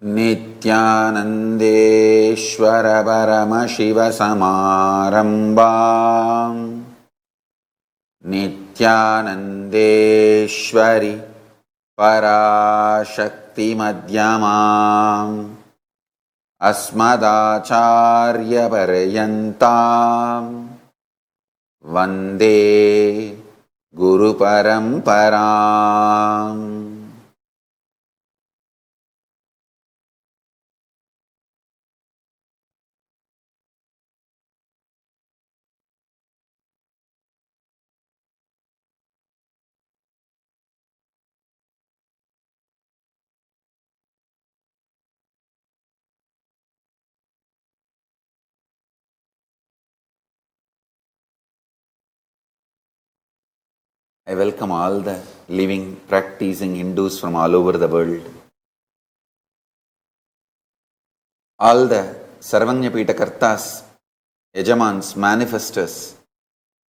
नित्यानन्देश्वर परमशिवसमारम्भाम् नित्यानन्देश्वरि पराशक्तिमध्यमाम् अस्मदाचार्यपर्यन्ताम् वन्दे गुरुपरम्पराम्। I welcome all the living, practicing Hindus from all over the world. All the Sarvanyapita Kartas, Yajamans, Manifestors,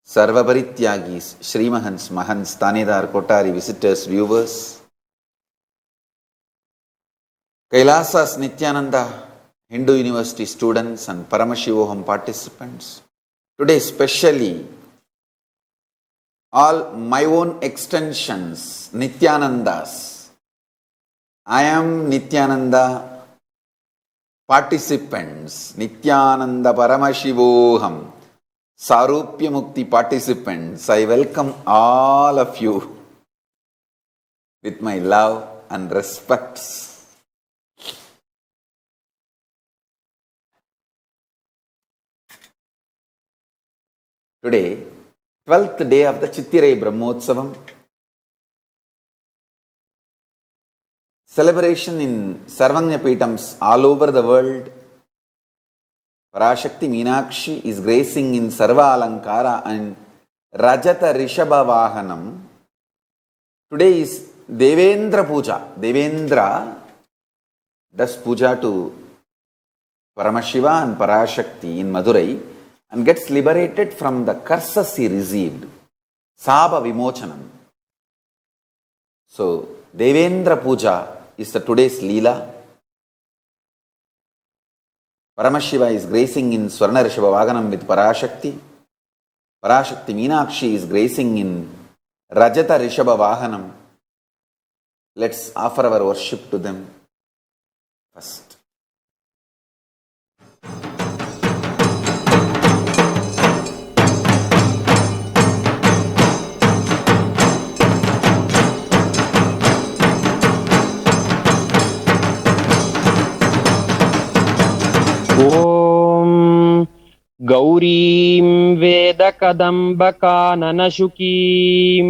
Sarvaparityagis, Srimahans, Mahans, Tanidar, Kotari, visitors, viewers, Kailasas, Nityananda, Hindu University students and Paramashivoham participants. Today especially all my own extensions, Nityanandas. I am Nityananda participants, Nityananda Paramashivoham, Sarupya Mukti participants. I welcome all of you with my love and respects. Today, 12th day of the Chittirai Brahmotsavam. Celebration in Sarvanyapitams all over the world. Parashakti Meenakshi is gracing in Sarva Alankara and Rajata Rishabha Vahanam. Today is Devendra Puja. Devendra does puja to Paramashiva and Parashakti in Madurai and gets liberated from the curses he received. Saba Vimochanam. So, Devendra Puja is the today's Leela. Paramashiva is gracing in Swarna Rishabha Vaganam with Parashakti. Parashakti Meenakshi is gracing in Rajata Rishabha Vahanam. Let's offer our worship to them first. ॐ गौरीं वेदकदम्बकाननशुकीं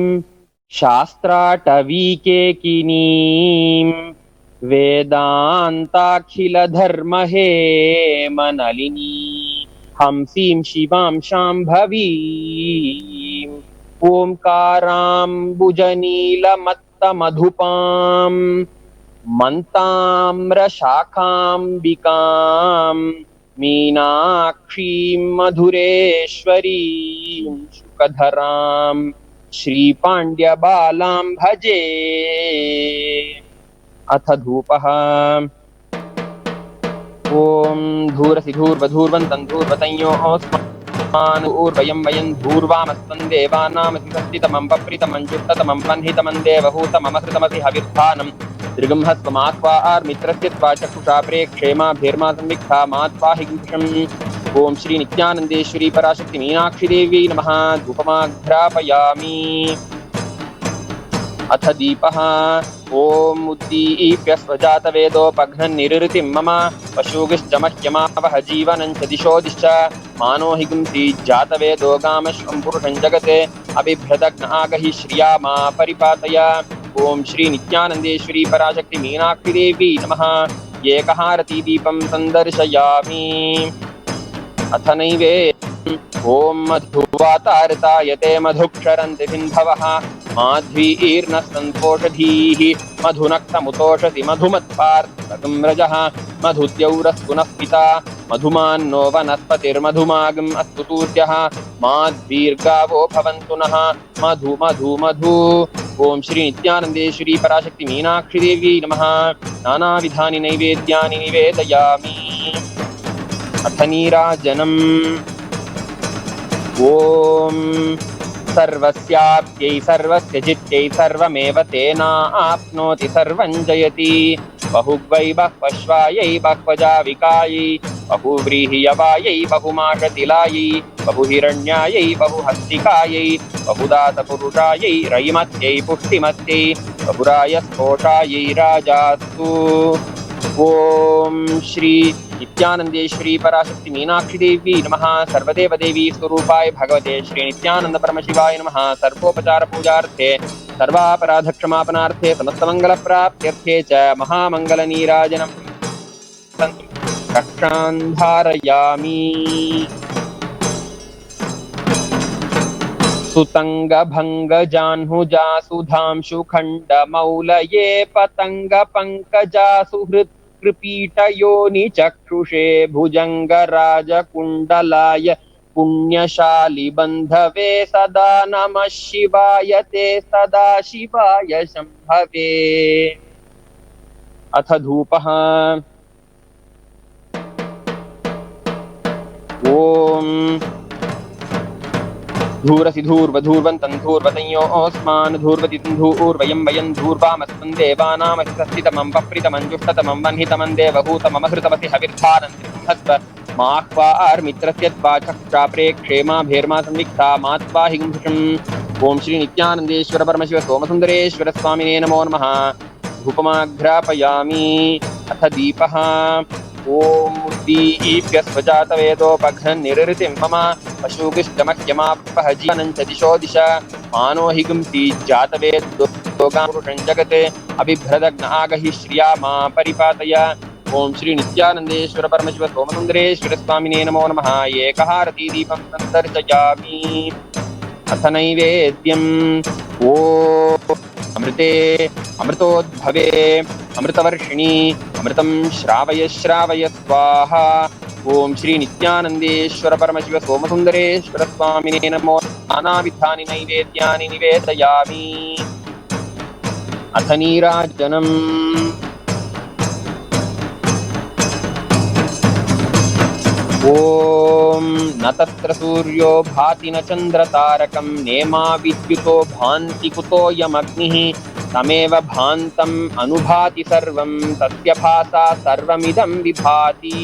शास्त्राटवीकेकिनीं वेदान्ताखिलधर्महेमनलिनी हंसीं शिवां शाम्भवीं ओङ्काराम्बुजनीलमत्तमधुपां मन्ताम्रशाखाम्बिकाम् मीनाक्षीं मधुरेश्वरीं शुकधरां श्रीपाण्ड्यबालां भजे। अथ धूपः। ॐ धूरसि धूर्वधूर्वन्तं धूर्वतञ्योऽस्मान् ऊर्वयं वयं धूर्वामस्तं देवानामसि षष्टितमं पप्रितमं जुष्टतमं वह्नितमं देवहूतममसृतमसि हविर्भानं दृगंहस्वमात्वा आर्मित्रस्य त्वा चक्षुषा प्रेक्षेमाभिर्मा संविक्था मात्वा हिंसम्। ॐ श्री नित्यानन्देश्वरी पराशक्ति मीनाक्षी देवी नमः। धूपमाघ्रापयामि। अथ दीपः। ॐ उद्दीप्य स्वजातवेदोपघ्नन् निरृतिं मम पशुगिश्च मह्यमावह जीवनं च दिशो दिश्च मानो हिगुंसि जातवेदो गामश्वं पुरुषं जगते अबिभ्रदग्न आगहि श्रिया मा परिपातय। ओम श्री नित्यानंदेश्वरी पराशक्ति मीनाक्षी देवी नमः। एकहारती दीपं संदर्शयामि। अथ नैवेद्यम्। ओम मधुवातारतायते मधुक्षरन्ति सिन्धवः माध्वीर्नः सन्तोषधीः मधुनक्तमुतोषसि मधुमत्पार्थकं रजः मधुद्यौरस्तु नः पिता मधुमान्नो वनस्पतिर्मधुमागम् अस्तु सूर्यः माध्वीर्गावो भवन्तु नः मधु मधु मधु। ओम श्री नित्यानंदेश्वरी पराशक्ति मीनाक्षी देवी नमः। नानाविधानि नैवेद्यानि निवेदयामि। अथ नीराजनम्। ॐ सर्वस्याप्यै सर्वस्य चित्यै सर्वमेव तेनाप्नोति सर्वं जयति। बहुग्वै बह्वश्वायै बह्वजाविकायै बहुव्रीहियवायै बहुमाषतिलायै बहुहिरण्यायै बहुहस्तिकायै बहुदातपुरुषायै रयिमत्यै पुष्टिमत्यै बहुराय स्फोटायै राजास्तु। ओम श्री नित्यानंदेश्वरी पराशक्ति मीनाक्षी देवी नमः। सर्वदेव देवी स्वरूपाय भगवते श्री नित्यानंद परमशिवाय नमः। सर्वोपचार पूजार्थे सर्वापराध क्षमापणार्थे समस्तमंगल प्राप्त्यर्थे च महामंगल नीराजनम रक्षान्धारयामि। सुतंग भंग जाह्नुजा सुधांशु खंड मौलये पतंग पंकजा सुहृत् कृपीटयोनि चक्षुषे भुजंग राजकुंडलाय पुण्यशाली बंधवे सदा नमः शिवाय ते सदा शिवाय शंभवे। अथ धूपः। ओम धूरसि धूर्वधूर्वन्तं धूर्वतयोऽस्मान् धूर्वतिं धूर्वयं वयं धूर्वामस्मन् देवानामसितमं वप्रितमं जुष्टतमं वह्नितमं देवभूतममहृतमसि हविर्धारन्ति हस्व माह्वार्मित्रस्य त्वाचक्षा प्रेक्षे मा भेर्मा संविक्ता मात्वा हिंसुषम्। ओम श्री नित्यानंदेश्वर परमशिव सोमसुंदरेश्वर स्वामिने नमो नमः। धूपमाघ्रापयामि। अथ दीपः। ओम उद्दीप्य स्वजातवेदोपघ्नन्निरृतिं मम पशुगिष्टमह्यमापः जीवनं च दिशो दिश मानो हि गुंसि जातवेदोगापुरुषं जगत् अबिभ्रदग्न आगहि श्रिया मा परिपातय। ओम श्री नित्यानंदेश्वर परमशिव सोमसुंदरेश्वर स्वामिने नमो नमः। एकहारती दीपं सन्दर्शयामि। अथ नैवेद्यम्। ओ अमृते अमृतोद्भवे अमृतवर्षिणी अमृतं श्रावय श्रावय स्वाहा। ओम श्री नित्यानंदेश्वर परमशिव सोमसुंदरेश्वर स्वामिने नमो। नानाविधानि नैवेद्यानि निवेदयामि। अथ नीराजनम्। ओम न तत्र सूर्यो भाति न चन्द्रतारकं नेमा विद्युतो भान्ति कुतोऽयमग्निः तमेव भान्तम् अनुभाति सर्वं तस्य भासा सर्वमिदं विभाति।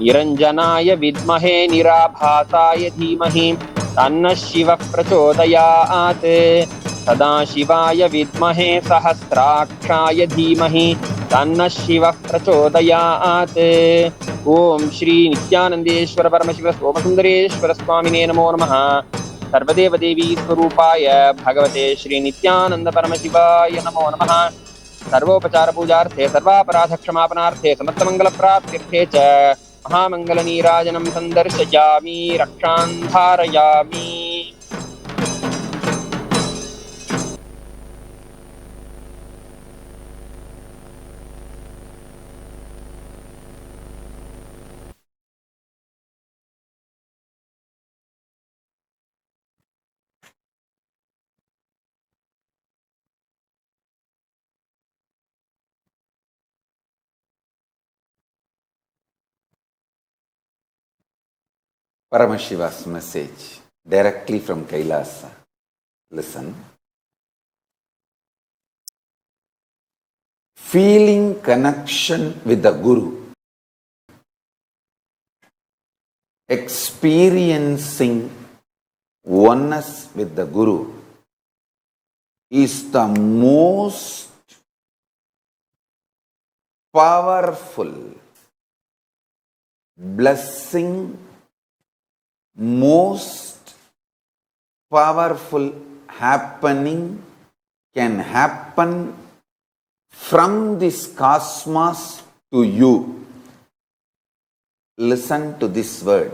निरञ्जनाय विद्महे निराभासाय धीमहि तन्नः शिवः प्रचोदयात्। सदाशिवाय विद्महे सहस्राक्षाय धीमहि तन्नः शिवः प्रचोदयात्। ओम श्री नित्यानंदेश्वर परमशिव सोमसुंदरेश्वर स्वामिने नमो नमः। सर्वदेव देवी स्वरूपाय भगवते श्री नित्यानंद परमशिवाय नमो नमः। सर्वोपचार पूजार्थे सर्वापराध क्षमापणार्थे समस्तमंगल प्राप्त्यर्थे च महामंगल नीराजनं संदर्शयामि रक्षान्धारयामि। Paramashiva's message directly from Kailasa. Listen. Feeling connection with the Guru, experiencing oneness with the Guru is the most powerful blessing, most powerful happening can happen from this cosmos to you. Listen to this word.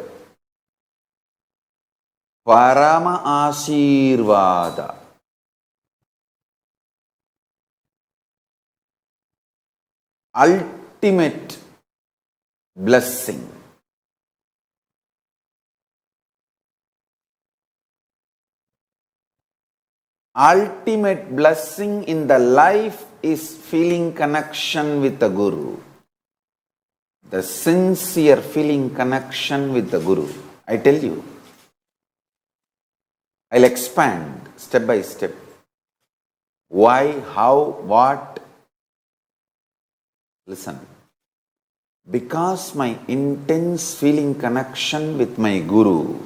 Parama Ashirvada. Ultimate blessing. Ultimate blessing in the life is feeling connection with the Guru. The sincere feeling connection with the Guru. I tell you, I'll expand step by step. Why, how, what? Listen. Because my intense feeling connection with my Guru,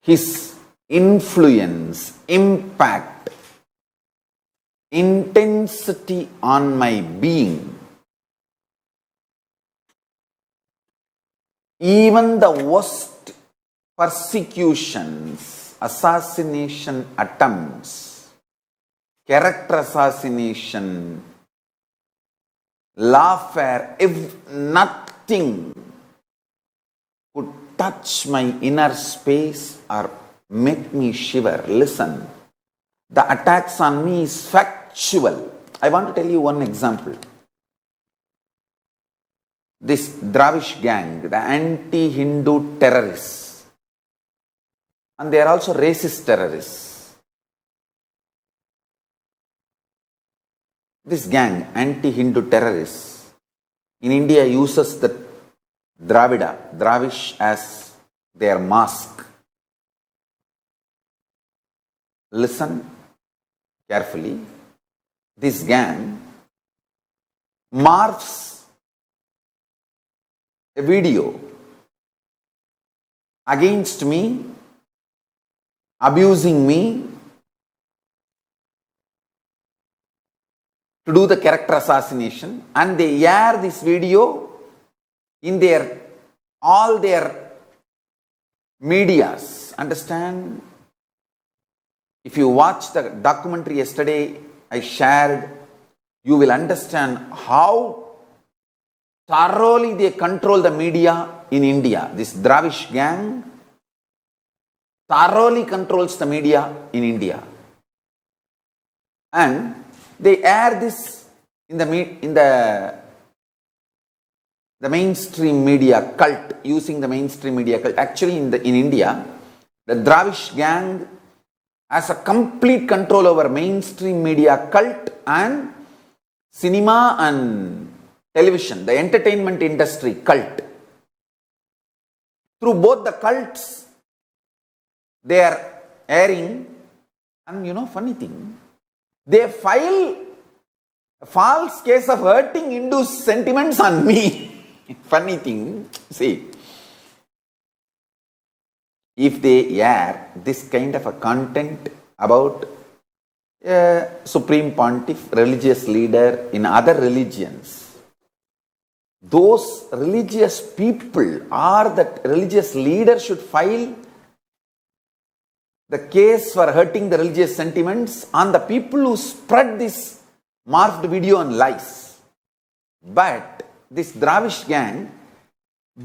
his influence, impact, intensity on my being, even the worst persecutions, assassination attempts, character assassination, lawfare, if nothing could touch my inner space or make me shiver. Listen, the attacks on me is factual. I want to tell you one example. This Dravish gang, the anti-Hindu terrorists, and they are also racist terrorists. This gang, anti-Hindu terrorists, in India uses the Dravish as their mask. Listen carefully. This gang morphs a video against me, abusing me, to do the character assassination, and they air this video in all their medias. Understand? If you watch the documentary yesterday I shared, you will understand how thoroughly they control the media in India. This Dravish gang thoroughly controls the media in India. And they air this in the mainstream media cult, using the mainstream media cult. Actually, in India, the Dravish gang has a complete control over mainstream media cult and cinema and television, the entertainment industry cult. Through both the cults, they are airing, and funny thing, they file a false case of hurting Hindu sentiments on me. Funny thing, see, if they air this kind of a content about a supreme pontiff, religious leader in other religions, those religious people or that religious leader should file the case for hurting the religious sentiments on the people who spread this morphed video and lies. But this Dravish gang,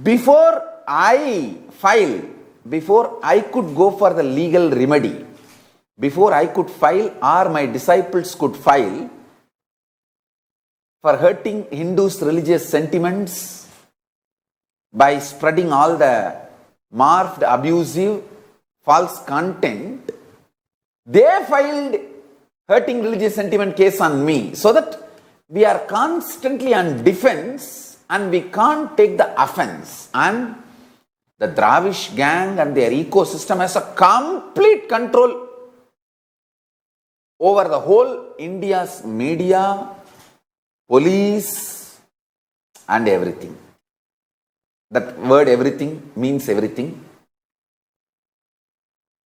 before I could go for the legal remedy, before I could file or my disciples could file for hurting Hindus' religious sentiments by spreading all the morphed, abusive, false content, they filed hurting religious sentiment case on me, so that we are constantly on defense and we can't take the offense. And the Dravish gang and their ecosystem has a complete control over the whole India's media, police, and everything. That word everything means everything.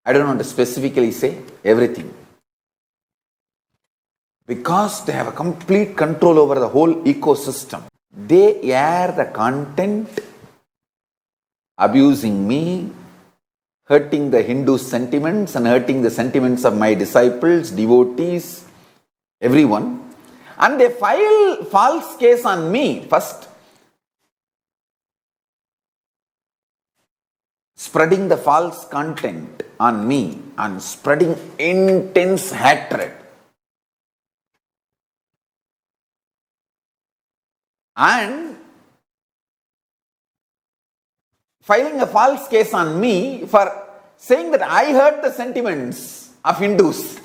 I don't want to specifically say everything. Because they have a complete control over the whole ecosystem. They air the content abusing me, hurting the Hindu sentiments and hurting the sentiments of my disciples, devotees, everyone. And they file false case on me first, spreading the false content on me and spreading intense hatred. And filing a false case on me for saying that I hurt the sentiments of Hindus.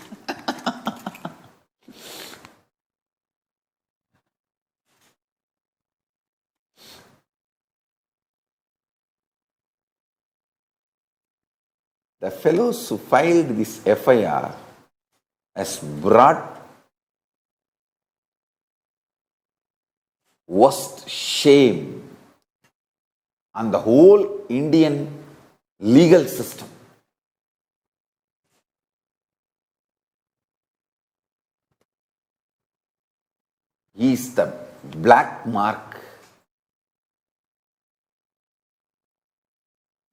The fellows who filed this FIR has brought worst shame on the whole Indian legal system. He is the black mark.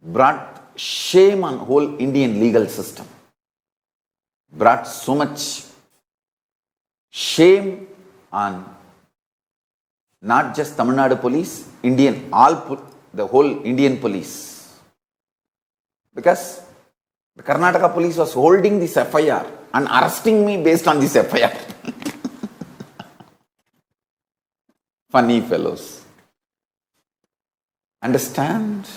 Brought shame on whole Indian legal system. Brought so much shame on not just Tamil Nadu police, the whole Indian police. Because the Karnataka police was holding this FIR and arresting me based on this FIR. Funny fellows. Understand?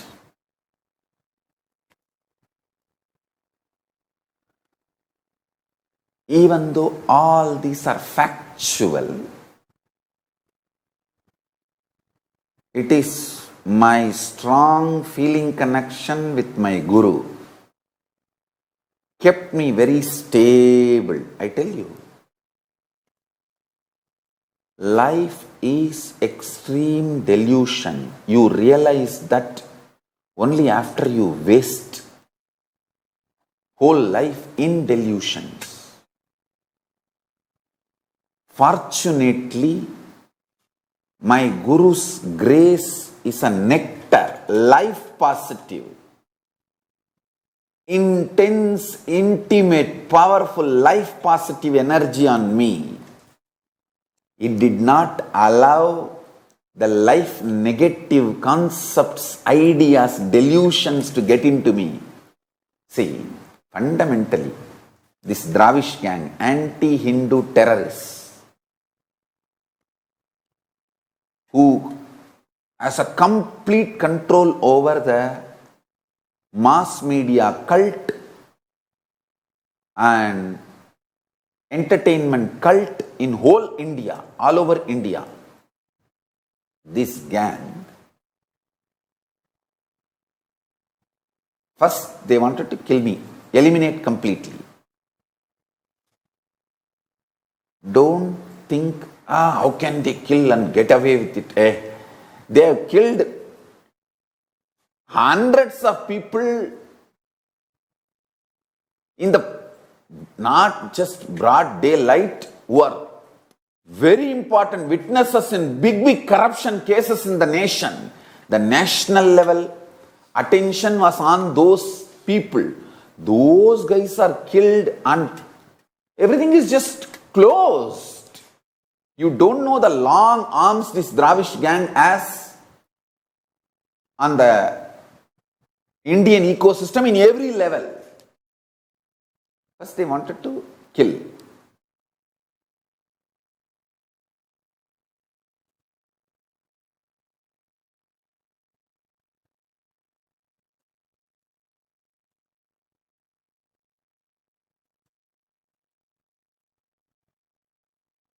Even though all these are factual, it is my strong feeling connection with my Guru kept me very stable. I tell you, life is extreme delusion. You realize that only after you waste whole life in delusions. Fortunately, my Guru's grace is a nectar, life positive, intense, intimate, powerful, life positive energy on me. It did not allow the life negative concepts, ideas, delusions to get into me. See, fundamentally, this Dravish gang, anti-Hindu terrorists, who has a complete control over the mass media cult and entertainment cult in whole India, all over India. This gang, first they wanted to kill me, eliminate completely. Don't think, how can they kill and get away with it? They have killed hundreds of people in the not just broad daylight, who are very important witnesses in big corruption cases in the nation. The national level attention was on those people. Those guys are killed and everything is just closed. You don't know the long arms this Dravish gang has on the Indian ecosystem in every level. First they wanted to kill.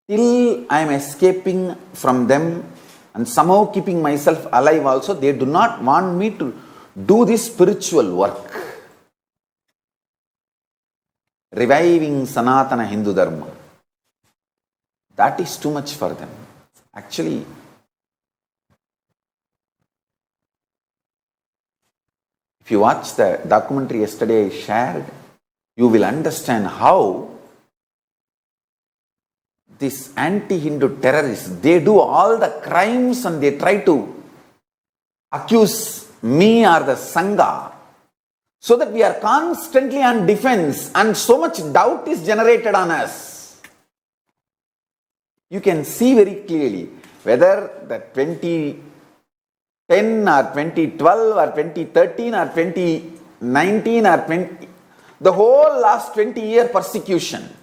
Till I am escaping from them and somehow keeping myself alive also, they do not want me to do this spiritual work. Reviving Sanatana Hindu Dharma. That is too much for them. Actually, if you watch the documentary yesterday I shared, you will understand how these anti-Hindu terrorists, they do all the crimes and they try to accuse me or the Sangha, so that we are constantly on defense and so much doubt is generated on us. You can see very clearly whether the 2010 or 2012 or 2013 or 2019 or the whole last 20-year persecution.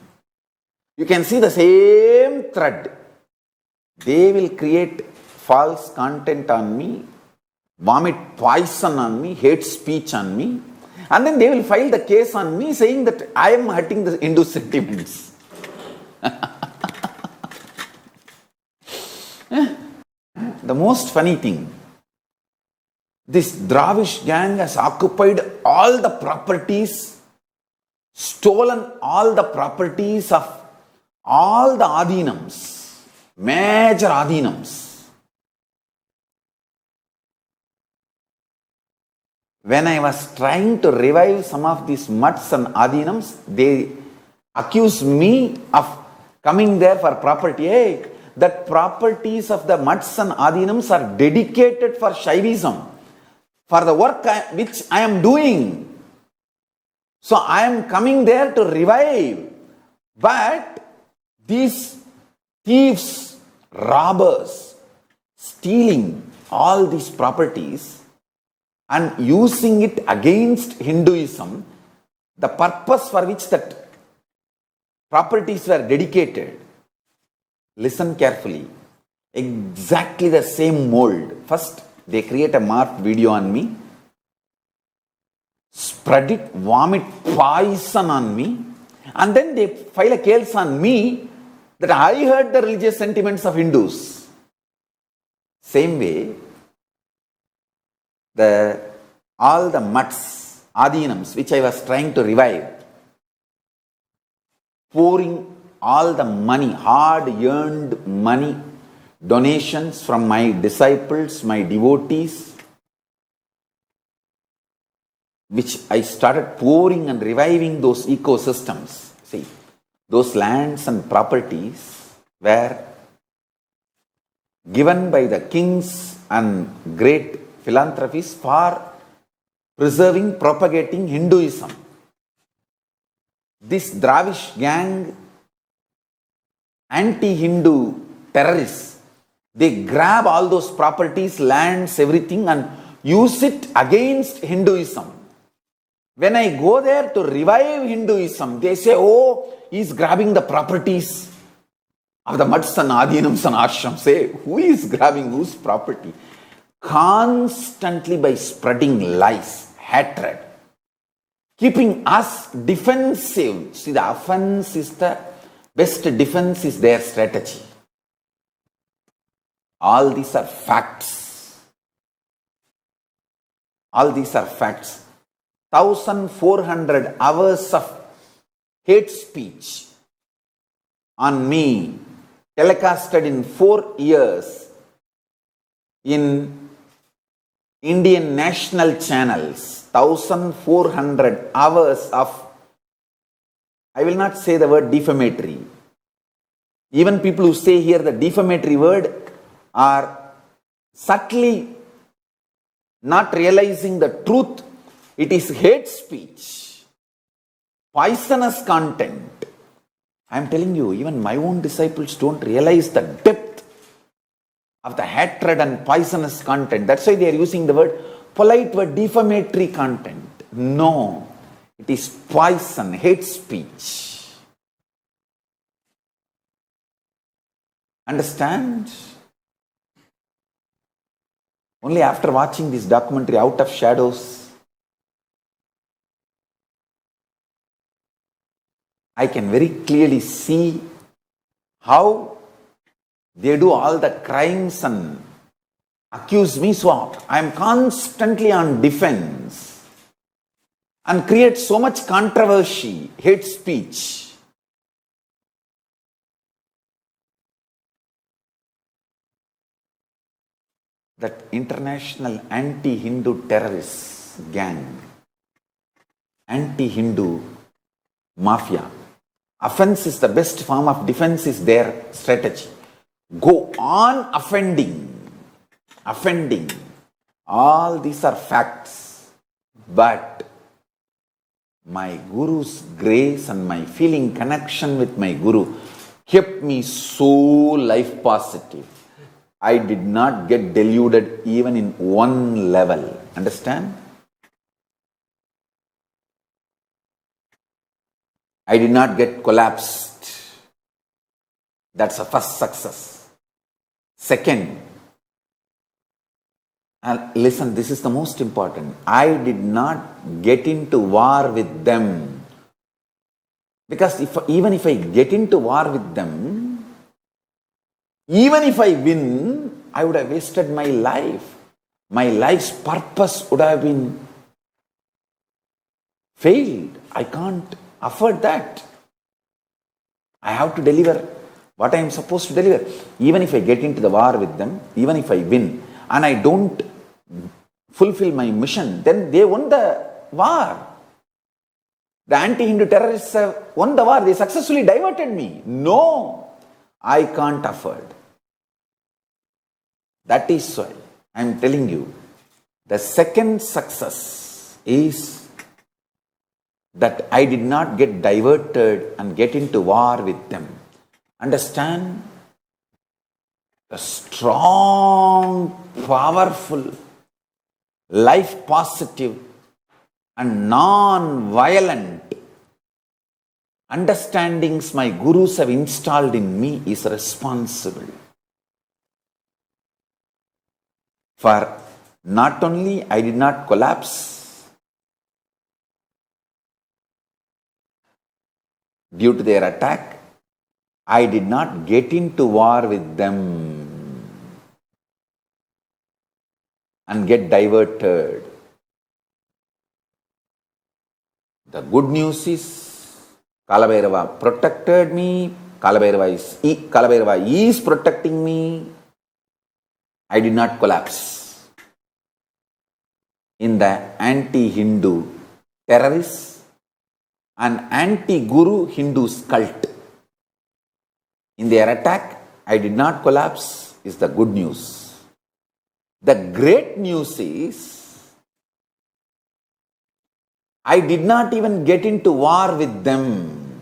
You can see the same thread. They will create false content on me, vomit poison on me, hate speech on me, and then they will file the case on me saying that I am hurting the Hindu sentiments. The most funny thing, This Dravish gang has occupied all the properties, stolen all the properties of all the Adinams, major Adinams. When I was trying to revive some of these mutts and Adinams, they accused me of coming there for property. Hey, that properties of the mutts and Adinams are dedicated for Shaivism, for the work which I am doing. So I am coming there to revive. But these thieves, robbers, stealing all these properties and using it against Hinduism, the purpose for which that properties were dedicated. Listen carefully. Exactly the same mold. First, they create a marked video on me, spread it, vomit poison on me, and then they file a case on me that I hurt the religious sentiments of Hindus. Same way, all the mutts, Adinams, which I was trying to revive, pouring all the money, hard-earned money, donations from my disciples, my devotees, which I started pouring and reviving those ecosystems. See, those lands and properties were given by the kings and great philanthropists for preserving, propagating Hinduism. This Dravish gang, anti-Hindu terrorists, they grab all those properties, lands, everything and use it against Hinduism. When I go there to revive Hinduism, they say, oh, he's grabbing the properties of the mutts and Adinams and ashrams. Say, who is grabbing whose property? Constantly by spreading lies, hatred, keeping us defensive. See, the offense is the best defense, is their strategy. All these are facts. All these are facts. 1,400 hours of hate speech on me, telecasted in 4 years in Indian national channels. 1,400 hours of, I will not say the word defamatory. Even people who say here the defamatory word are subtly not realizing the truth. It is hate speech, poisonous content. I am telling you, even my own disciples don't realize the depth of the hatred and poisonous content. That's why they are using the word, polite word, defamatory content. No, it is poison, hate speech. Understand? Only after watching this documentary, Out of Shadows, I can very clearly see how they do all the crimes and accuse me. So I am constantly on defense and create so much controversy, hate speech. That international anti-Hindu terrorist gang, anti-Hindu mafia. Offense is the best form of defense, is their strategy. Go on offending. All these are facts. But my Guru's grace and my feeling connection with my Guru kept me so life positive. I did not get deluded even in one level. Understand? I did not get collapsed. That's a first success. Second, listen, this is the most important. I did not get into war with them. Because even if I get into war with them, even if I win, I would have wasted my life. my life's purpose would have been failed. I can't afford that. I have to deliver what I am supposed to deliver. Even if I get into the war with them, even if I win, and I don't fulfill my mission, then they won the war. The anti-Hindu terrorists have won the war. They successfully diverted me. No, I can't afford. That is why I am telling you, the second success is that I did not get diverted and get into war with them. Understand? The strong, powerful, life positive and non-violent understandings my gurus have installed in me is responsible for not only I did not collapse due to their attack, I did not get into war with them and get diverted. The good news is Kalabhairava protected me. Kalabhairava is protecting me. I did not collapse in the anti-Hindu terrorists and anti-Guru Hindus cult. In their attack, I did not collapse is the good news. The great news is I did not even get into war with them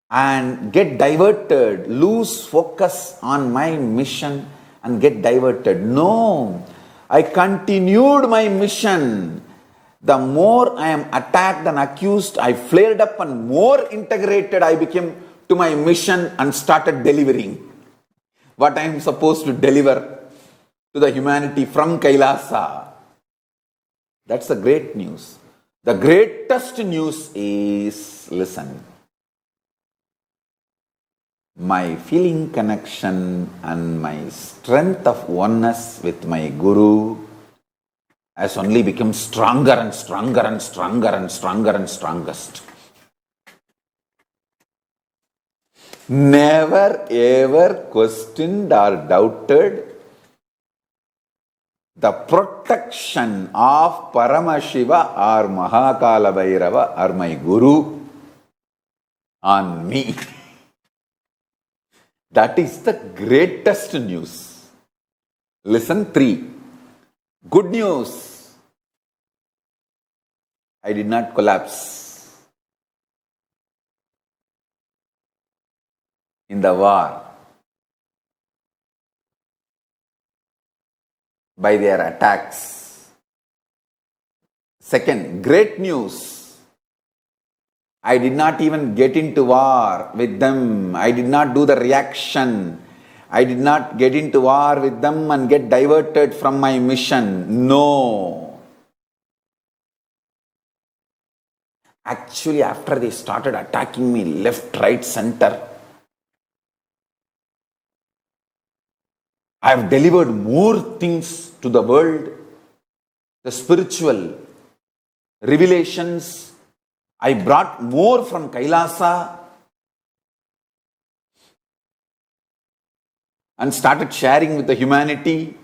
and get diverted, lose focus on my mission and get diverted. No, I continued my mission. The more I am attacked and accused, I flared up and more integrated I became to my mission and started delivering what I am supposed to deliver to the humanity from Kailasa. That's the great news. The greatest news is, listen, my feeling connection and my strength of oneness with my Guru has only become stronger and stronger and stronger and stronger and strongest. Never ever questioned or doubted the protection of Paramashiva or Mahakala Bhairava or my Guru on me. That is the greatest news. Listen, 3. Good news. I did not collapse in the war by their attacks. Second, great news. I did not even get into war with them. I did not do the reaction. I did not get into war with them and get diverted from my mission. No. Actually, after they started attacking me left, right, center, I have delivered more things to the world, the spiritual revelations. I brought more from Kailasa and started sharing with the humanity.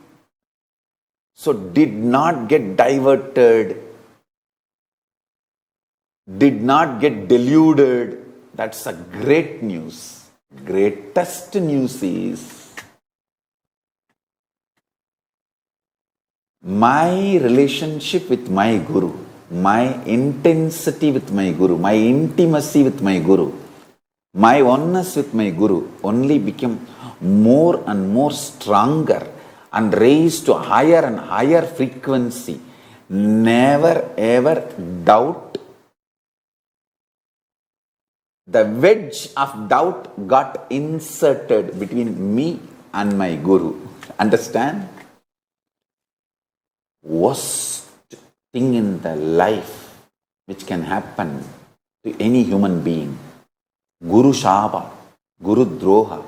So did not get diverted, did not get deluded. That's a great news. Greatest news is my relationship with my Guru, my intensity with my Guru, my intimacy with my Guru, my oneness with my Guru only became more and more stronger and raised to higher and higher frequency. Never ever doubt. The wedge of doubt got inserted between me and my Guru. Understand? Worst thing in the life which can happen to any human being, Guru Shaba, Guru Droha,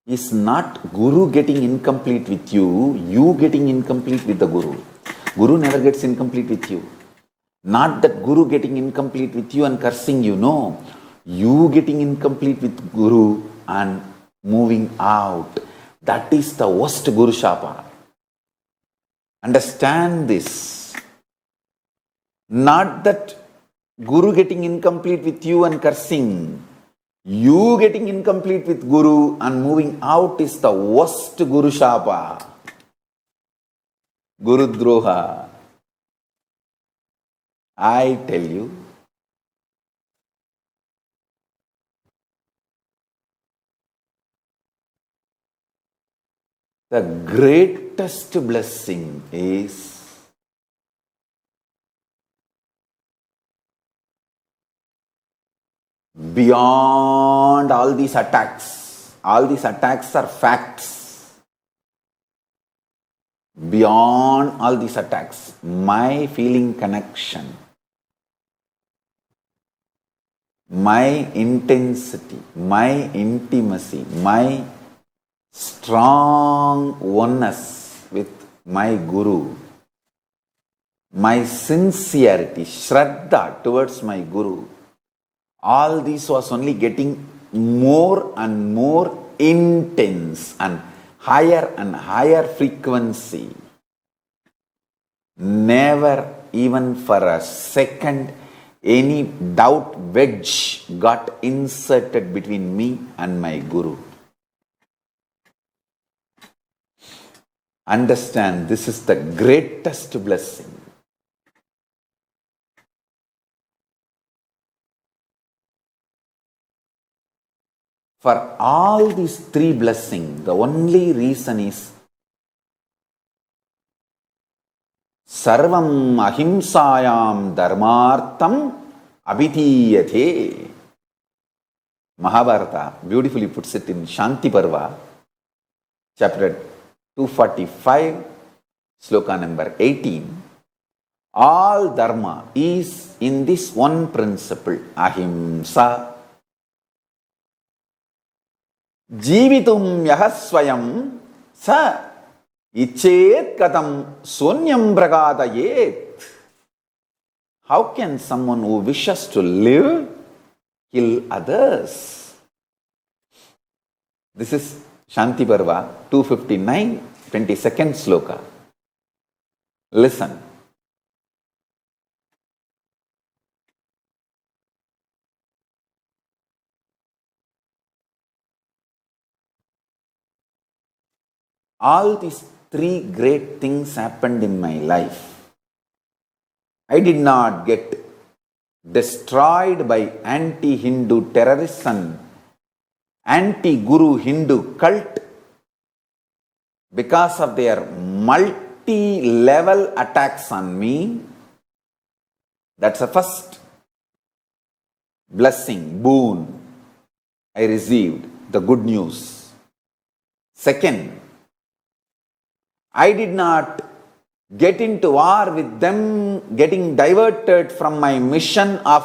is not Guru getting incomplete with you, you getting incomplete with the Guru. Guru never gets incomplete with you. Not that Guru getting incomplete with you and cursing you, no. You getting incomplete with Guru and moving out. That is the worst Guru Shapa. Understand this. Not that Guru getting incomplete with you and cursing. You getting incomplete with Guru and moving out is the worst Guru Shapa. Guru Droha. I tell you. The greatest blessing is beyond all these attacks. All these attacks are facts. Beyond all these attacks, my feeling connection, my intensity, my intimacy, my strong oneness with my Guru, my sincerity, Shraddha towards my Guru, all this was only getting more and more intense and higher frequency. Never even for a second any doubt wedge got inserted between me and my Guru. Understand, this is the greatest blessing. For all these three blessings, the only reason is Sarvam ahimsayam dharmartham abhidiyate. Mahabharata beautifully puts it in Shanti Parva, chapter 245, sloka number 18. All dharma is in this one principle, ahimsa. Jivitum yahaswayam sa ichet katam sunyam pragadayet. How can someone who wishes to live kill others? This is Shanti Parva 259, 22nd sloka. Listen. All these three great things happened in my life. I did not get destroyed by anti-Hindu terrorists and anti-Guru Hindu cult because of their multi-level attacks on me. That's the first blessing, boon I received, the good news. Second, I did not get into war with them, getting diverted from my mission of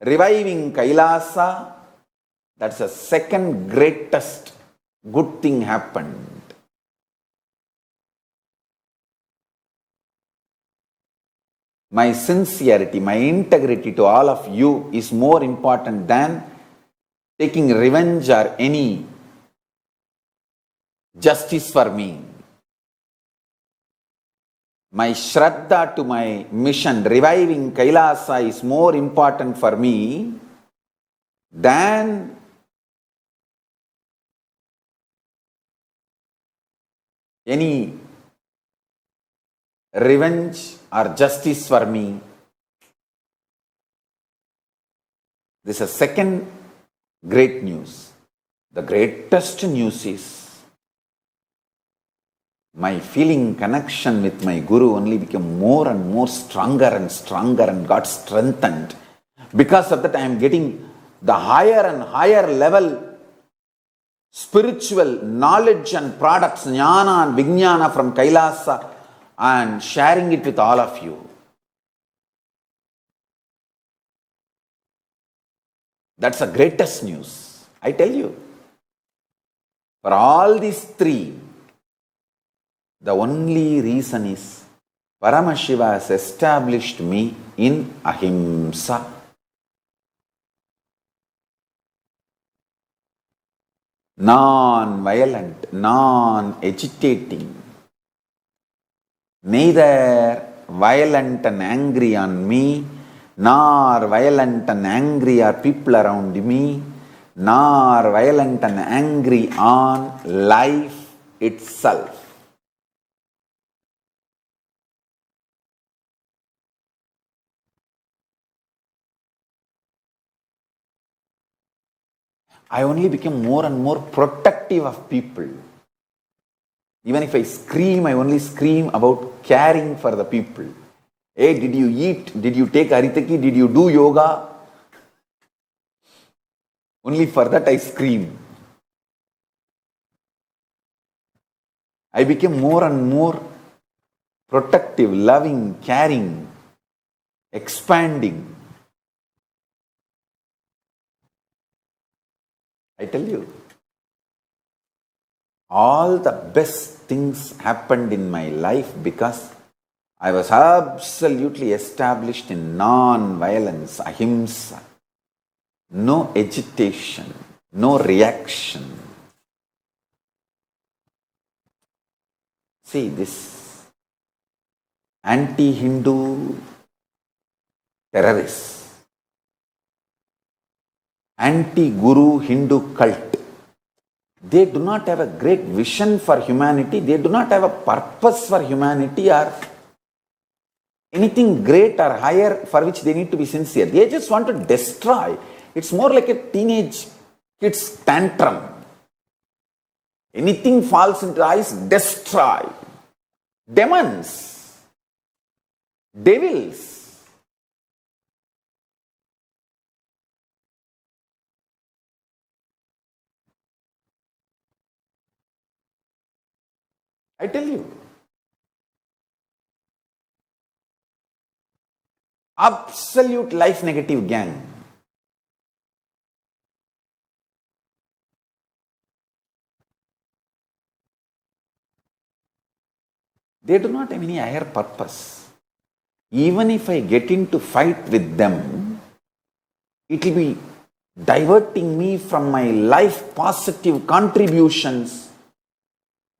reviving Kailasa. That's the second greatest good thing happened. My sincerity, my integrity to all of you is more important than taking revenge or any justice for me. My Shraddha to my mission, reviving Kailasa, is more important for me than any revenge or justice for me. This is a second great news. The greatest news is my feeling connection with my Guru only became more and more stronger and got strengthened. Because of that, I am getting the higher and higher level spiritual knowledge and products, jnana and vijnana from Kailasa, and sharing it with all of you. That's the greatest news, I tell you. For all these three, the only reason is Paramashiva has established me in ahimsa. Non-violent, non-agitating, neither violent and angry on me, nor violent and angry are people around me, nor violent and angry on life itself. I only became more and more protective of people. Even if I scream, I only scream about caring for the people. Hey, did you eat? Did you take Haritaki? Did you do yoga? Only for that I scream. I became more and more protective, loving, caring, expanding. I tell you, all the best things happened in my life because I was absolutely established in non-violence, ahimsa. No agitation, no reaction. See, this anti-Hindu terrorists, anti-Guru Hindu cult, they do not have a great vision for humanity. They do not have a purpose for humanity or anything great or higher for which they need to be sincere. They just want to destroy. It's more like a teenage kid's tantrum. Anything falls into eyes, destroy. Demons, devils. I tell you, absolute life negative gang. They do not have any higher purpose. Even if I get into fight with them, it will be diverting me from my life positive contributions,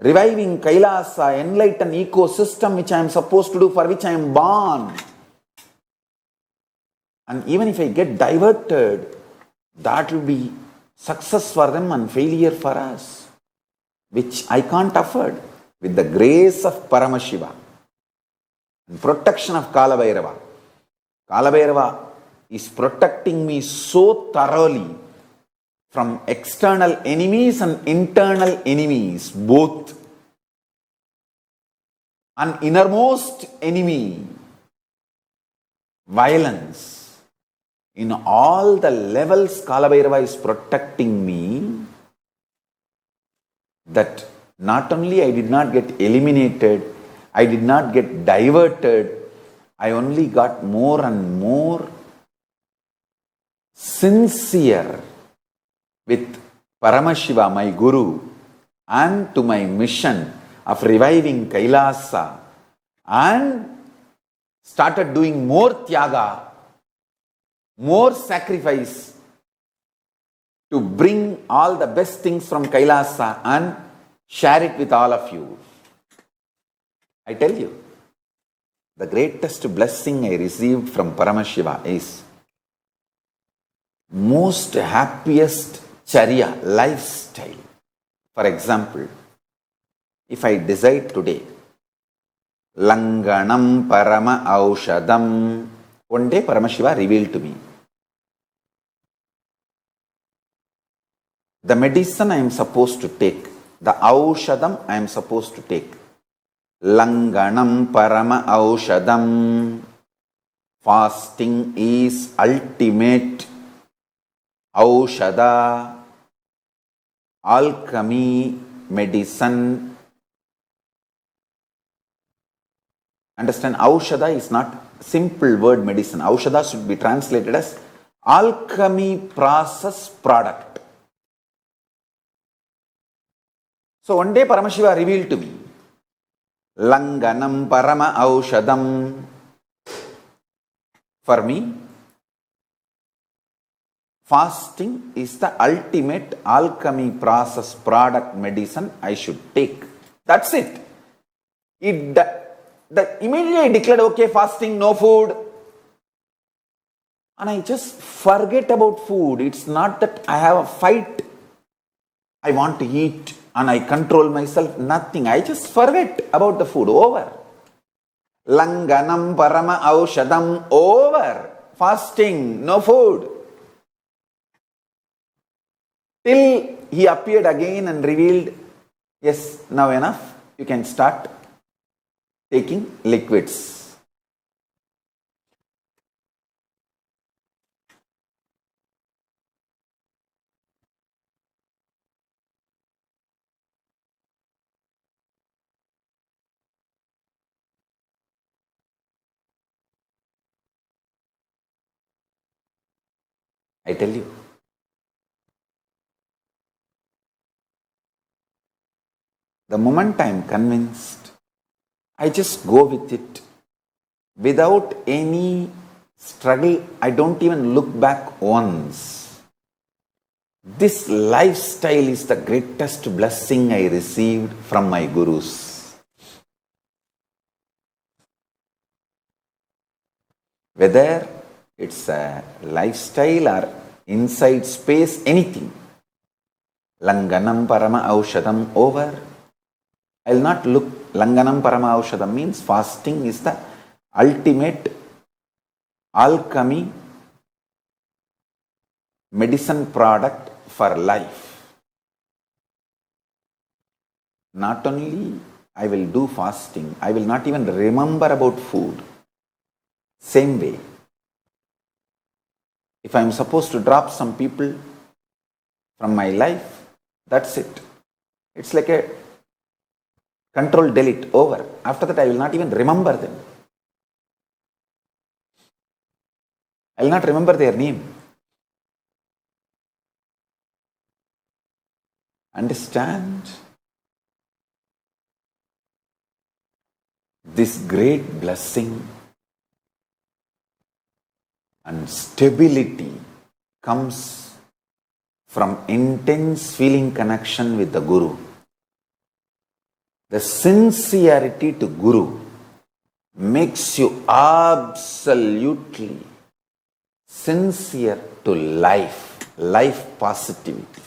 reviving Kailasa, enlighten ecosystem which I am supposed to do, for which I am born. And even if I get diverted, that will be success for them and failure for us, which I can't afford. With the grace of Paramashiva and protection of Kalabhairava. Kalabhairava is protecting me so thoroughly from external enemies and internal enemies, both. An innermost enemy, violence. In all the levels, Kalabhairava is protecting me, that not only I did not get eliminated, I did not get diverted, I only got more and more sincere with Paramashiva, my Guru, and to my mission of reviving Kailasa, and started doing more tyaga, more sacrifice to bring all the best things from Kailasa and share it with all of you. I tell you, the greatest blessing I received from Paramashiva is most happiest charya, lifestyle. For example, if I decide today, Langanam Parama Aushadam, one day Paramashiva revealed to me, the medicine I am supposed to take, the Aushadam I am supposed to take. Langanam Parama Aushadam. Fasting is ultimate Aushada, alchemy, medicine. Understand, Aushada is not simple word medicine. Aushada should be translated as alchemy process product. So one day Paramashiva revealed to me, Langanam Parama Aushadam. For me, fasting is the ultimate alchemy process product medicine I should take. That's it. Immediately I declared, okay, fasting, no food. And I just forget about food. It's not that I have a fight. I want to eat and I control myself. Nothing. I just forget about the food. Over. Langanam Parama Aushadam. Over. Fasting, no food. Till he appeared again and revealed, yes, now enough. You can start taking liquids. I tell you. The moment I am convinced, I just go with it. Without any struggle, I don't even look back once. This lifestyle is the greatest blessing I received from my gurus. Whether it's a lifestyle or inside space, anything. Langanam Parama Aushadam, over. I'll not look. Langanam Parama Aushadam means fasting is the ultimate alchemy medicine product for life. Not only I will do fasting, I will not even remember about food. Same way, if I am supposed to drop some people from my life, that's it. It's like a control delete, over. After that, I will not even remember them. I will not remember their name. Understand? This great blessing and stability comes from intense feeling connection with the Guru. The sincerity to Guru makes you absolutely sincere to life positivity.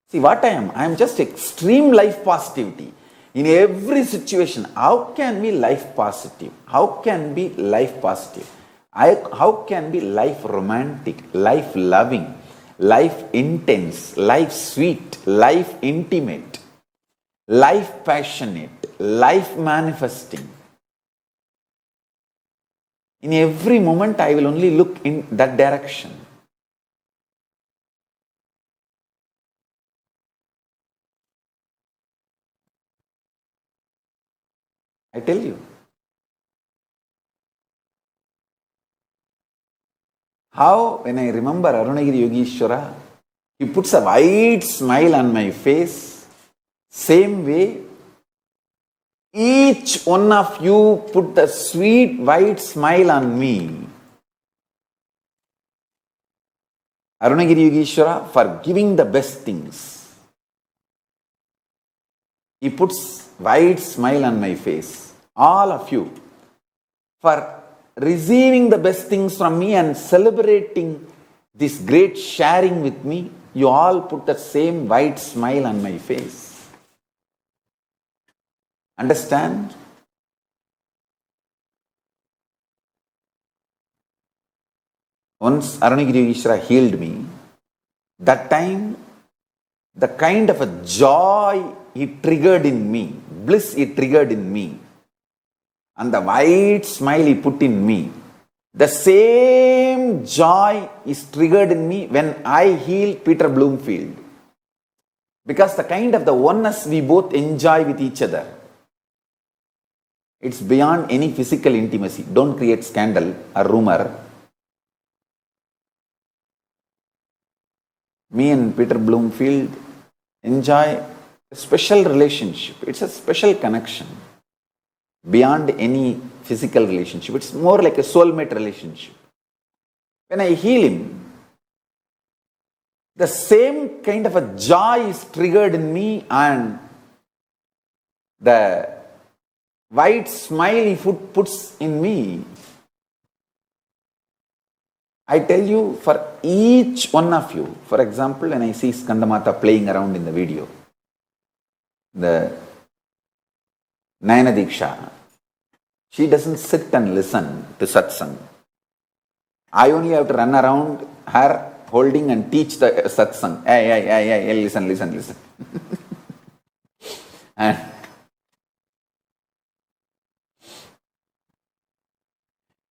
See what I am? I am just extreme life positivity. In every situation, how can be life positive? How can be life positive? How can be life romantic, life loving, life intense, life sweet, life intimate, life passionate, life manifesting? In every moment, I will only look in that direction. I tell you. How, when I remember Arunagiri Yogeshwara, he puts a wide smile on my face. Same way, each one of you put a sweet white smile on me. Arunagiri Yogeshwara, for giving the best things. He puts wide smile on my face. All of you, for receiving the best things from me and celebrating this great sharing with me, you all put the same white smile on my face. Understand? Once Arunagiri Yogeshwara healed me, that time the kind of a joy he triggered in me, bliss he triggered in me, and the white smile he put in me, the same joy is triggered in me when I healed Peter Bloomfield. Because the kind of the oneness we both enjoy with each other, it's beyond any physical intimacy. Don't create scandal or rumor. Me and Peter Bloomfield enjoy a special relationship. It's a special connection beyond any physical relationship. It's more like a soulmate relationship. When I heal him, the same kind of a joy is triggered in me, and the white smile he puts in me. I tell you, for each one of you, for example, when I see Skandamata playing around in the video, the Nayana Diksha, she doesn't sit and listen to satsang. I only have to run around her holding and teach the satsang. Hey, listen. And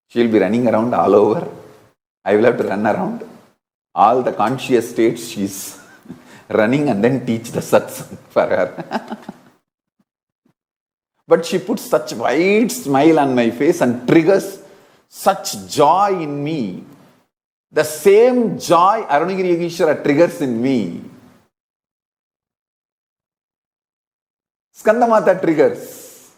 she'll be running around all over. I will have to run around all the conscious states she's running and then teach the satsang for her. But she puts such wide smile on my face and triggers such joy in me. The same joy Arunagiri Yogeshwara triggers in me, Skandamata triggers.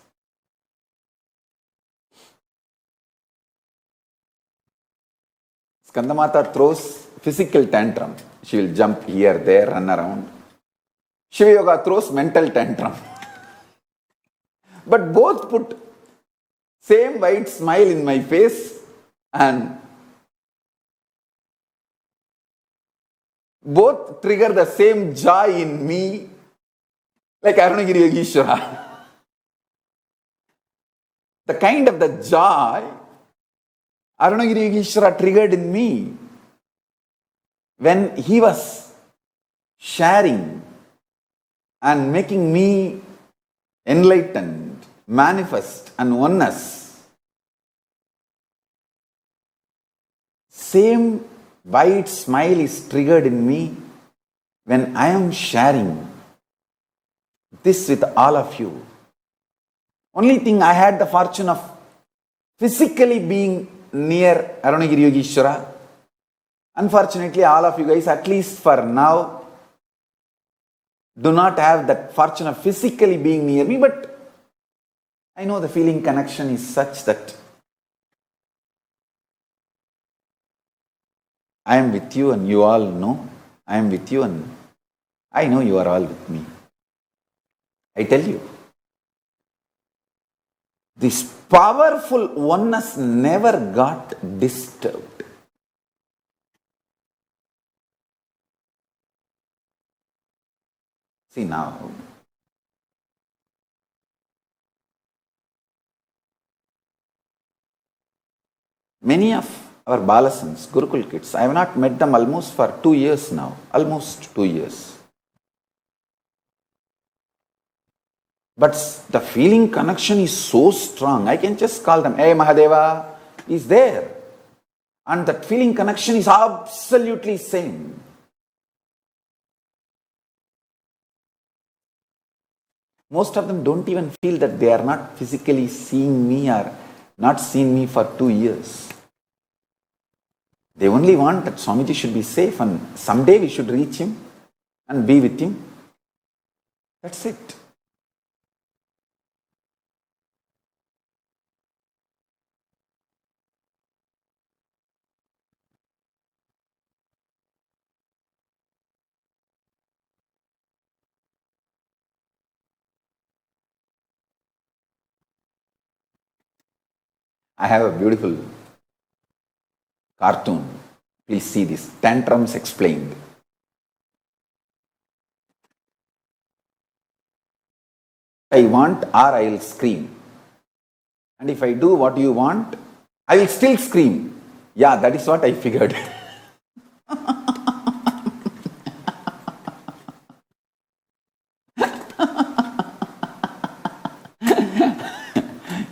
Skandamata throws physical tantrum. She will jump here, there, run around. Shiva Yoga throws mental tantrum. But both put same white smile in my face and both trigger the same joy in me, like Arunagiri Yogeshwara. The kind of the joy Arunagiri Yogeshwara triggered in me when he was sharing and making me enlightened, manifest, and oneness. Same white smile is triggered in me when I am sharing this with all of you. Only thing, I had the fortune of physically being near Arunagiri Yogeshwara. Unfortunately, all of you guys, at least for now, do not have that fortune of physically being near me, but I know the feeling connection is such that I am with you and you all know I am with you and I know you are all with me. I tell you, this powerful oneness never got disturbed. See now, many of our Balasans, Gurukul kids, I have not met them almost for 2 years now, almost 2 years. But the feeling connection is so strong, I can just call them, hey Mahadeva is there. And that feeling connection is absolutely same. Most of them don't even feel that they are not physically seeing me or not seen me for 2 years. They only want that Swamiji should be safe and someday we should reach him and be with him. That's it. I have a beautiful cartoon. Please see this. Tantrums Explained. I want or I will scream. And if I do what you want, I will still scream. Yeah, that is what I figured.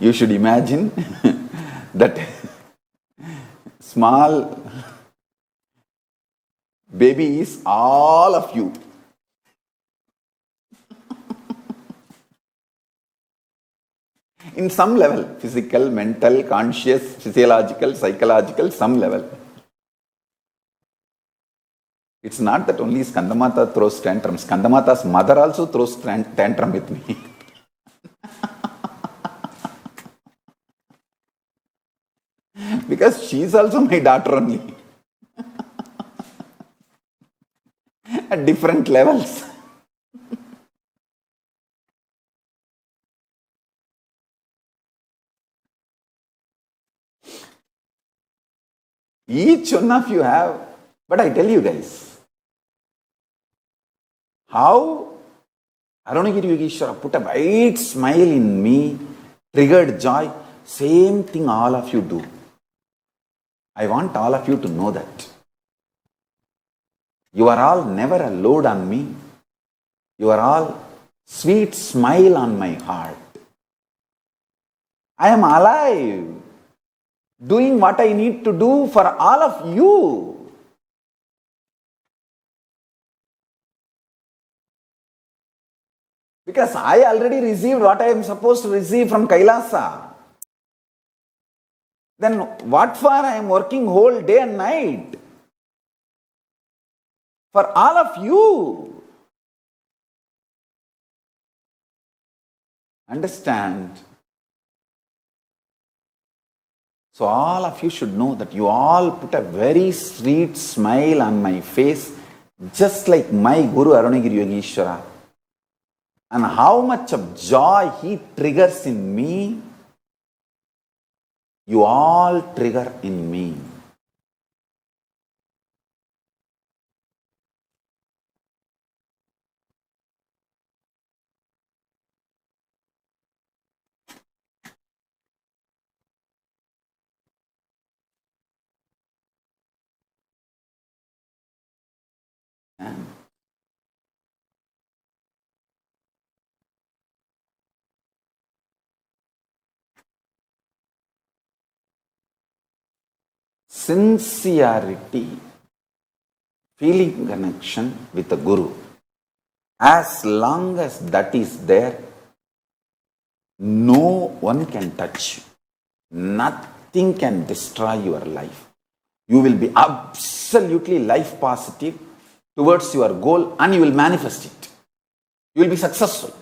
You should imagine that small baby is all of you. In some level, physical, mental, conscious, physiological, psychological, some level. It's not that only Skandamata throws tantrums. Skandamata's mother also throws tantrum with me. Because she's also my daughter only. At different levels. Each one of you have, but I tell you guys, how Arunagiri Yogeshwara put a bright smile in me, triggered joy, same thing all of you do. I want all of you to know that. You are all never a load on me. You are all sweet smile on my heart. I am alive, doing what I need to do for all of you. Because I already received what I am supposed to receive from Kailasa. Then what for I am working whole day and night? For all of you. Understand? So all of you should know that you all put a very sweet smile on my face, just like my Guru Arunagiri Yogeshwara. And how much of joy he triggers in me, you all trigger in me. Sincerity, feeling connection with the Guru. As long as that is there, no one can touch you. Nothing can destroy your life. You will be absolutely life positive towards your goal and you will manifest it. You will be successful.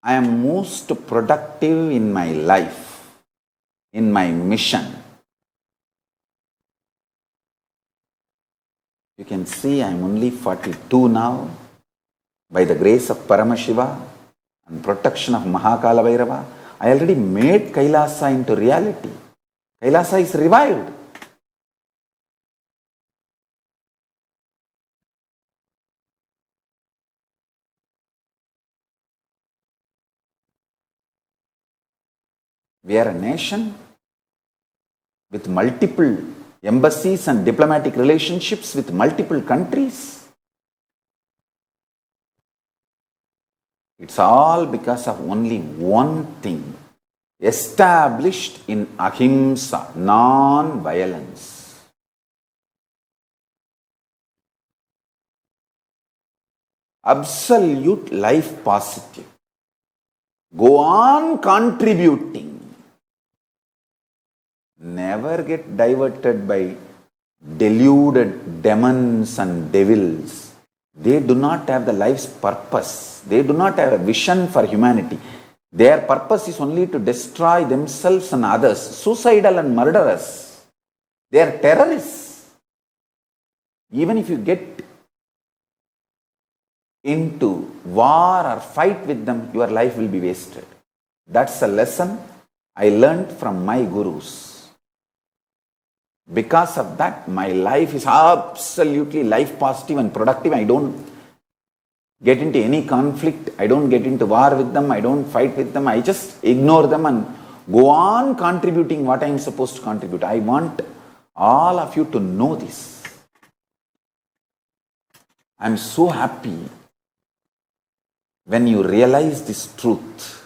I am most productive in my life, in my mission. You can see I am only 42 now. By the grace of Paramashiva and protection of Mahakala Bhairava, I already made Kailasa into reality. Kailasa is revived. We are a nation with multiple embassies and diplomatic relationships with multiple countries. It's all because of only one thing, established in ahimsa, non-violence. Absolute life positive. Go on contributing. Never get diverted by deluded demons and devils. They do not have the life's purpose. They do not have a vision for humanity. Their purpose is only to destroy themselves and others. Suicidal and murderers. They are terrorists. Even if you get into war or fight with them, your life will be wasted. That's a lesson I learned from my gurus. Because of that, my life is absolutely life positive and productive. I don't get into any conflict. I don't get into war with them. I don't fight with them. I just ignore them and go on contributing what I am supposed to contribute. I want all of you to know this. I am so happy when you realize this truth.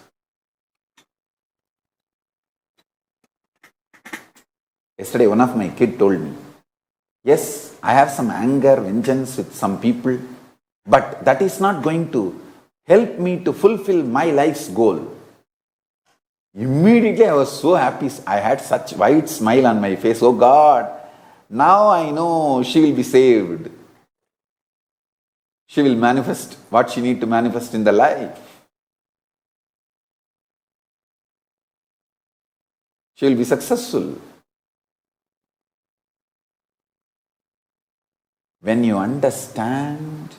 Yesterday, one of my kids told me, yes, I have some anger, vengeance with some people, but that is not going to help me to fulfill my life's goal. Immediately I was so happy. I had such wide smile on my face. Oh God, now I know she will be saved. She will manifest what she need to manifest in the life. She will be successful. When you understand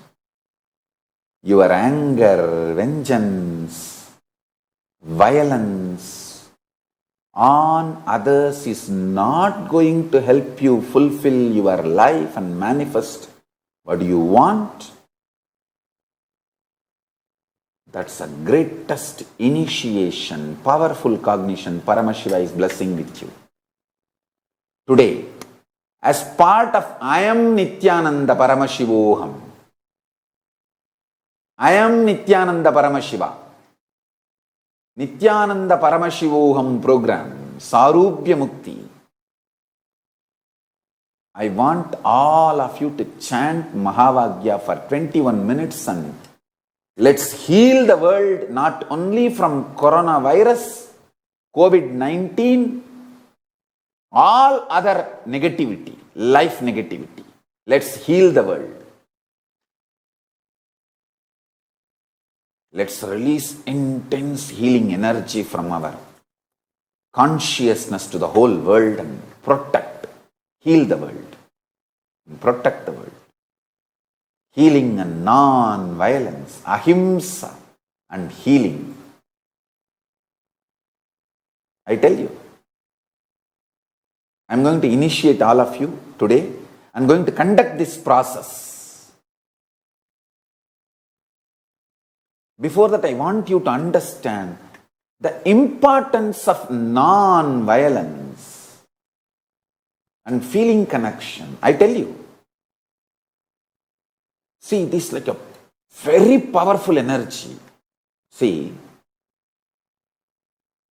your anger, vengeance, violence on others is not going to help you fulfill your life and manifest what you want, that's a greatest initiation, powerful cognition Paramashiva is blessing with you. Today, as part of I am Nityananda Paramashivoham, I am Nityananda Paramashiva, Nityananda Paramashivoham program, Sarubhya Mukti. I want all of you to chant Mahavagya for 21 minutes and let's heal the world not only from coronavirus, COVID-19, all other negativity, life negativity. Let's heal the world. Let's release intense healing energy from our consciousness to the whole world and protect, heal the world, and protect the world. Healing and non-violence, ahimsa and healing. I tell you, I'm going to initiate all of you today. I'm going to conduct this process. Before that, I want you to understand the importance of non-violence and feeling connection. I tell you, see, this is like a very powerful energy. See,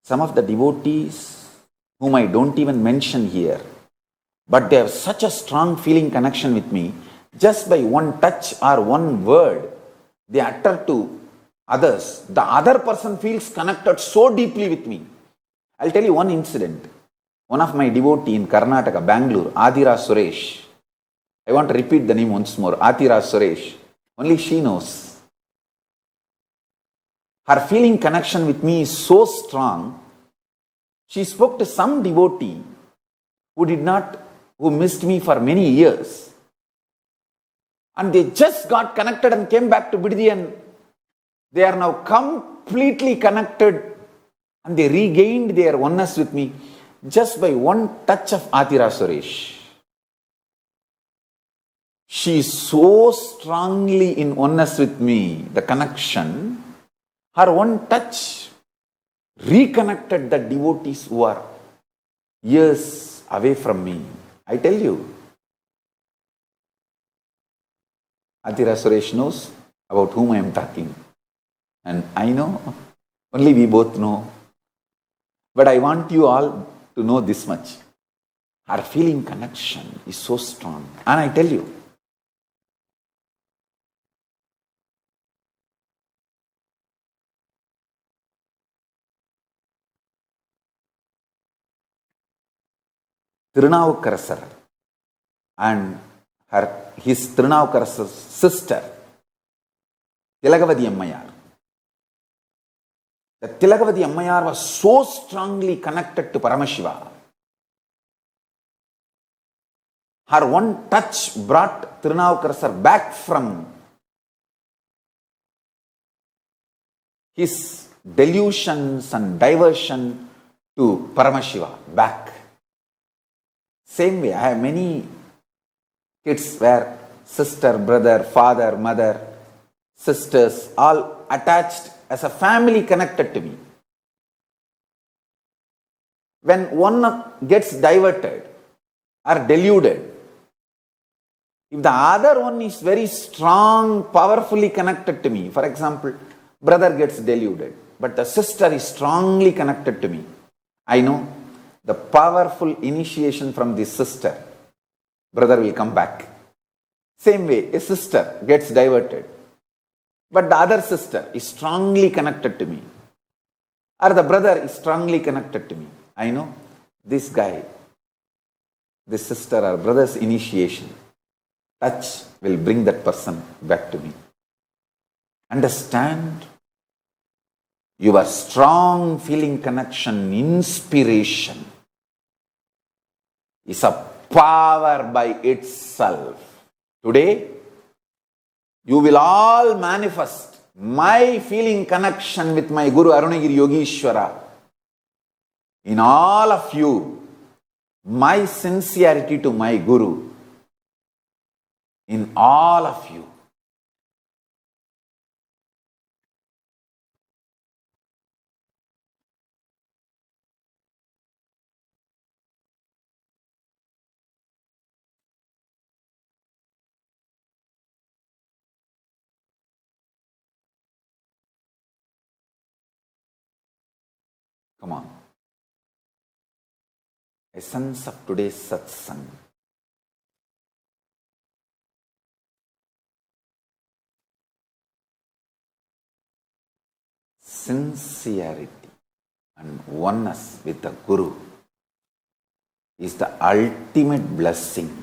some of the devotees whom I don't even mention here, but they have such a strong feeling connection with me, just by one touch or one word they utter to others, the other person feels connected so deeply with me. I'll tell you one incident. One of my devotee in Karnataka, Bangalore, Adira Suresh. I want to repeat the name once more, Adira Suresh. Only she knows. Her feeling connection with me is so strong. She spoke to some devotee who missed me for many years. And they just got connected and came back to Biddi, and they are now completely connected and they regained their oneness with me just by one touch of Adira Suresh. She is so strongly in oneness with me, the connection, her one touch reconnected the devotees who are years away from me. I tell you, Adira Suresh knows about whom I am talking. And I know, only we both know. But I want you all to know this much. Our feeling connection is so strong. And I tell you, Tirunavukkarasar and his Tirunavukkarasar's sister, Tilakavadi Ammayar. The Tilakavadi Ammayar was so strongly connected to Paramashiva. Her one touch brought Tirunavukkarasar back from his delusions and diversion to Paramashiva, back. Same way, I have many kids where sister, brother, father, mother, sisters, all attached as a family connected to me. When one gets diverted or deluded, if the other one is very strong, powerfully connected to me, for example, brother gets deluded, but the sister is strongly connected to me, I know the powerful initiation from this sister, brother will come back. Same way, a sister gets diverted, but the other sister is strongly connected to me. or the brother is strongly connected to me. I know this guy, this sister or brother's initiation, touch will bring that person back to me. Understand? Your strong feeling connection, inspiration is a power by itself. Today, you will all manifest my feeling connection with my Guru Arunagiri Yogeshwara. In all of you, my sincerity to my Guru. In all of you. Come on. Essence of today's satsang. Sincerity and oneness with the Guru is the ultimate blessing.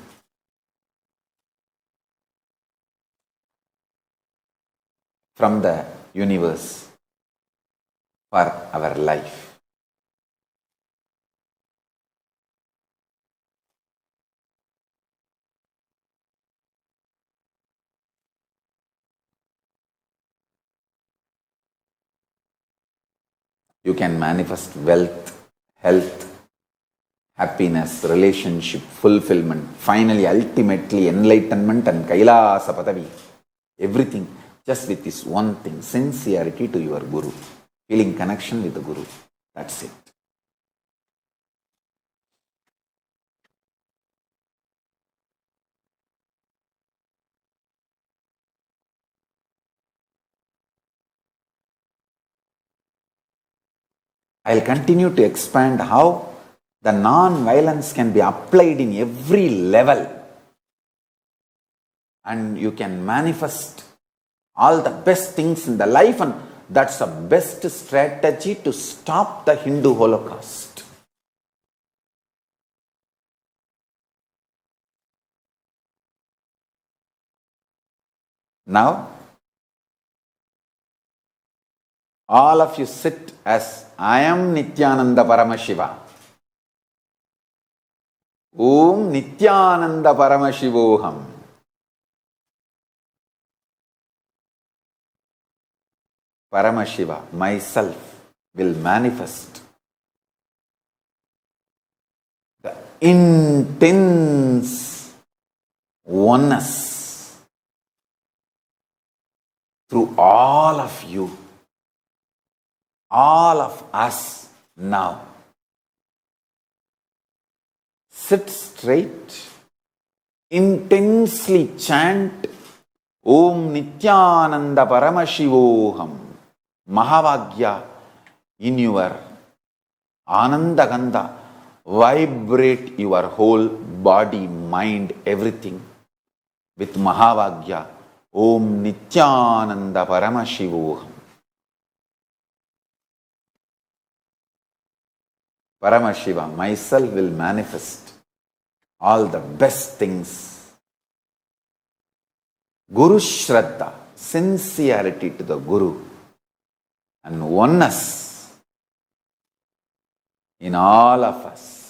From the universe for our life. You can manifest wealth, health, happiness, relationship, fulfillment, finally, ultimately, enlightenment and Kailasa Padavi. Everything just with this one thing, sincerity to your Guru, feeling connection with the Guru. That's it. I'll continue to expand how the non-violence can be applied in every level. And you can manifest all the best things in the life, and that's the best strategy to stop the Hindu Holocaust. Now, all of you sit as I am Nityananda Paramashiva. Om Nityananda Paramashivoham. Paramashiva, myself, will manifest the intense oneness through all of you. All of us now. Sit straight, intensely chant Om Nityananda Paramashivoham Mahavagya in your Ananda Gandha. Vibrate your whole body, mind, everything with Mahavagya Om Nityananda Paramashivoham. Paramashiva, myself will manifest all the best things. Guru Shraddha, sincerity to the Guru, and oneness in all of us.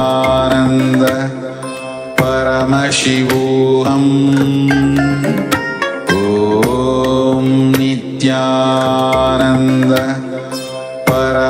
Nityananda Paramashivoham. Om Nityananda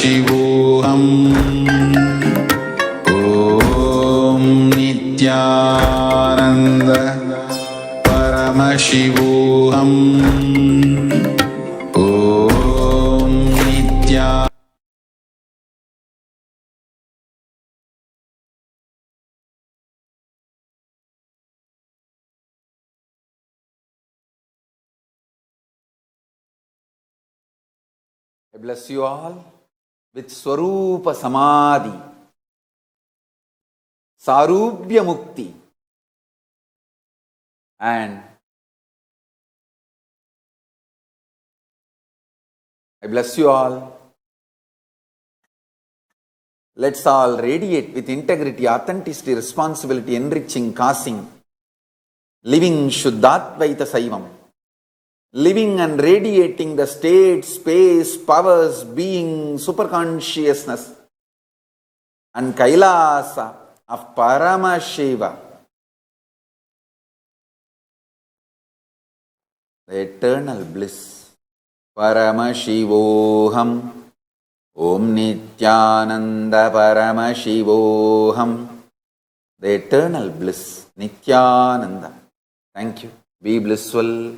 परमशिवोऽहम् ॐ नित्यानन्द परमशिवोऽहम् ॐ नित्या I bless you all with Swarupa Samadhi, Sarubhya Mukti, and I bless you all. Let's all radiate with integrity, authenticity, responsibility, enriching, causing, living Shuddhatvaita Saivam, living and radiating the state, space, powers, being, superconsciousness, and Kailasa of Paramashiva, the eternal bliss. Paramashivoham Om Nityananda Paramashivoham, the eternal bliss, Nityananda. Thank you. Be blissful.